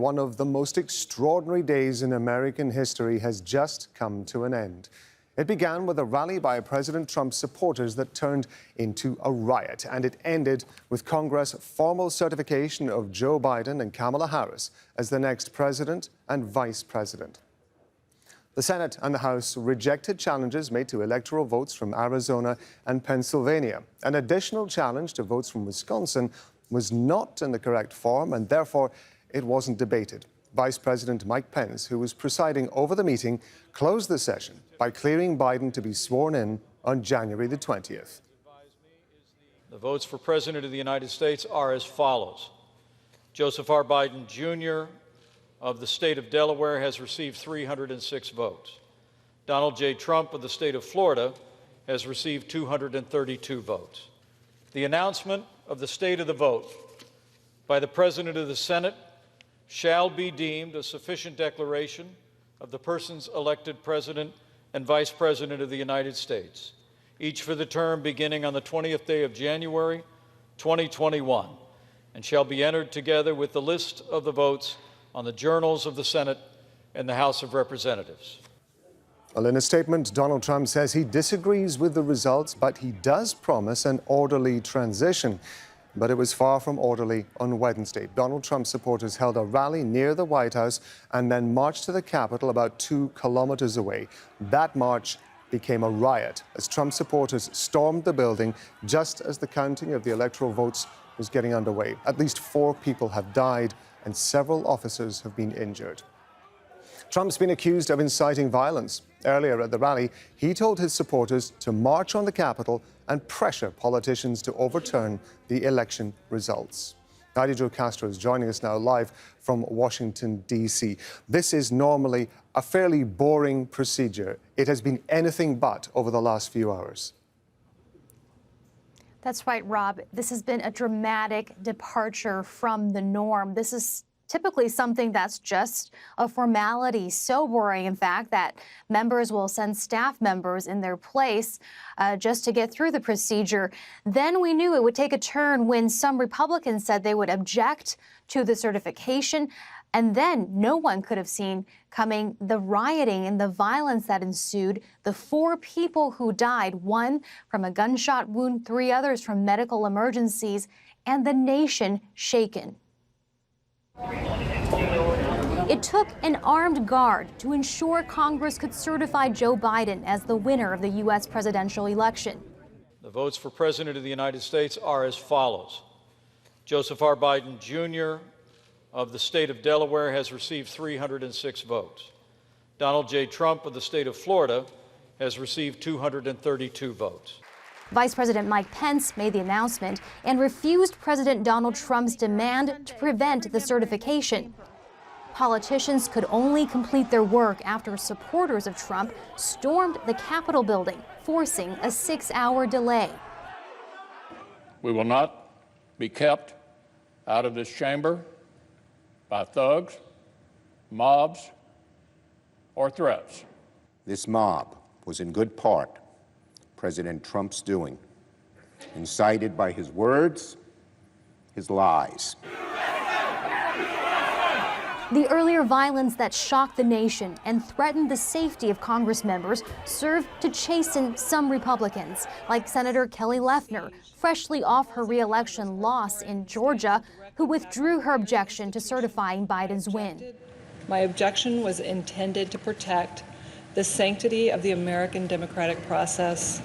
One of the most extraordinary days in American history has just come to an end. It began with a rally by President Trump's supporters that turned into a riot, and it ended with Congress' formal certification of Joe Biden and Kamala Harris as the next president and vice president. The Senate and the House rejected challenges made to electoral votes from Arizona and Pennsylvania. An additional challenge to votes from Wisconsin was not in the correct form, and therefore it wasn't debated. Vice President Mike Pence, who was presiding over the meeting, closed the session by clearing Biden to be sworn in on January the 20th. The votes for President of the United States are as follows. Joseph R. Biden, Jr. of the state of Delaware has received 306 votes. Donald J. Trump of the state of Florida has received 232 votes. The announcement of the state of the vote by the President of the Senate shall be deemed a sufficient declaration of the persons elected President and Vice President of the United States, each for the term beginning on the 20th day of January, 2021, and shall be entered together with the list of the votes on the journals of the Senate and the House of Representatives. Well, in a statement, Donald Trump says he disagrees with the results, but he does promise an orderly transition. But it was far from orderly on Wednesday. Donald Trump's supporters held a rally near the White House and then marched to the Capitol about 2 kilometers away. That march became a riot as Trump supporters stormed the building just as the counting of the electoral votes was getting underway. At least 4 people have died and several officers have been injured. Trump's been accused of inciting violence. Earlier at the rally, he told his supporters to march on the Capitol and pressure politicians to overturn the election results. Heidi Zhou-Castro is joining us now live from Washington, D.C. This is normally a fairly boring procedure. It has been anything but over the last few hours. That's right, Rob. This has been a dramatic departure from the norm. This is typically something that's just a formality, so boring, in fact, that members will send staff members in their place just to get through the procedure. Then we knew it would take a turn when some Republicans said they would object to the certification. And then no one could have seen coming the rioting and the violence that ensued, the 4 people who died, 1 from a gunshot wound, 3 others from medical emergencies, and the nation shaken. It took an armed guard to ensure Congress could certify Joe Biden as the winner of the U.S. presidential election. The votes for President of the United States are as follows. Joseph R. Biden, Jr. of the state of Delaware has received 306 votes. Donald J. Trump of the state of Florida has received 232 votes. Vice President Mike Pence made the announcement and refused President Donald Trump's demand to prevent the certification. Politicians could only complete their work after supporters of Trump stormed the Capitol building, forcing a 6-hour delay. We will not be kept out of this chamber by thugs, mobs, or threats. This mob was in good part President Trump's doing, incited by his words, his lies. The earlier violence that shocked the nation and threatened the safety of Congress members served to chasten some Republicans, like Senator Kelly Loeffler, freshly off her re-election loss in Georgia, who withdrew her objection to certifying Biden's win. My objection was intended to protect the sanctity of the American democratic process.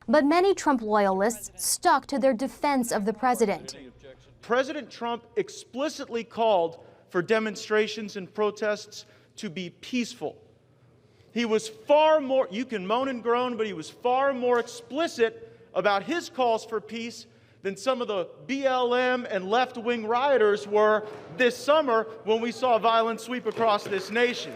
But many Trump loyalists stuck to their defense of the president. President Trump explicitly called for demonstrations and protests to be peaceful. He was far more, you can moan and groan, but he was far more explicit about his calls for peace than some of the BLM and left-wing rioters were this summer when we saw violence sweep across this nation.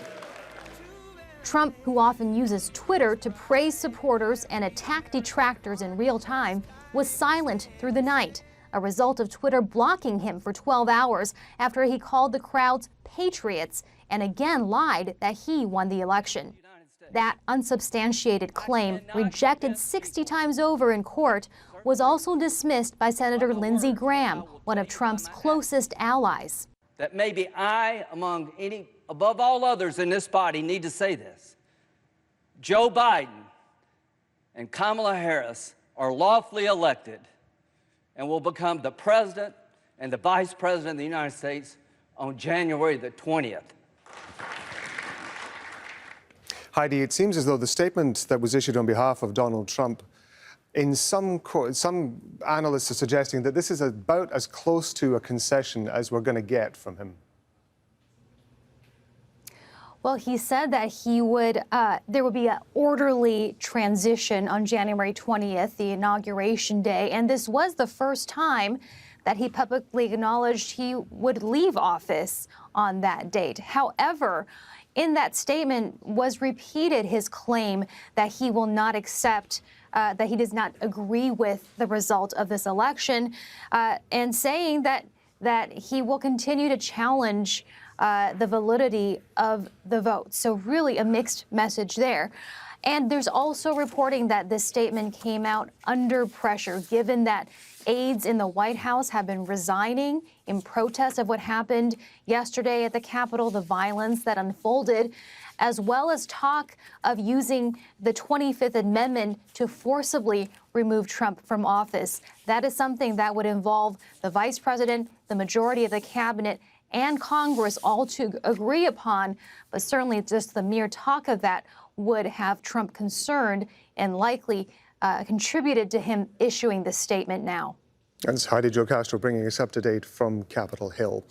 Trump, who often uses Twitter to praise supporters and attack detractors in real time, was silent through the night, a result of Twitter blocking him for 12 hours after he called the crowds patriots and again lied that he won the election. That unsubstantiated claim, rejected 60 times over in court, was also dismissed by Senator Lindsey Graham, one of Trump's closest allies. that maybe I, above all others in this body, need to say this. Joe Biden and Kamala Harris are lawfully elected and will become the President and the Vice President of the United States on January the 20th. Heidi, it seems as though the statement that was issued on behalf of Donald Trump, in some analysts are suggesting that this is about as close to a concession as we're going to get from him. Well, he said that he would, there would be an orderly transition on January 20th, the inauguration day, and this was the first time that he publicly acknowledged he would leave office on that date. However, in that statement was repeated his claim that he will not accept, that he does not agree with the result of this election, and saying that he will continue to challenge the validity of the vote. So really a mixed message there. And there's also reporting that this statement came out under pressure, given that aides in the White House have been resigning in protest of what happened yesterday at the Capitol, the violence that unfolded, as well as talk of using the 25th Amendment to forcibly remove Trump from office. That is something that would involve the vice president, the majority of the cabinet, and Congress all to agree upon, but certainly just the mere talk of that would have Trump concerned and likely contributed to him issuing this statement now. That's Heidi Zhou-Castro bringing us up to date from Capitol Hill.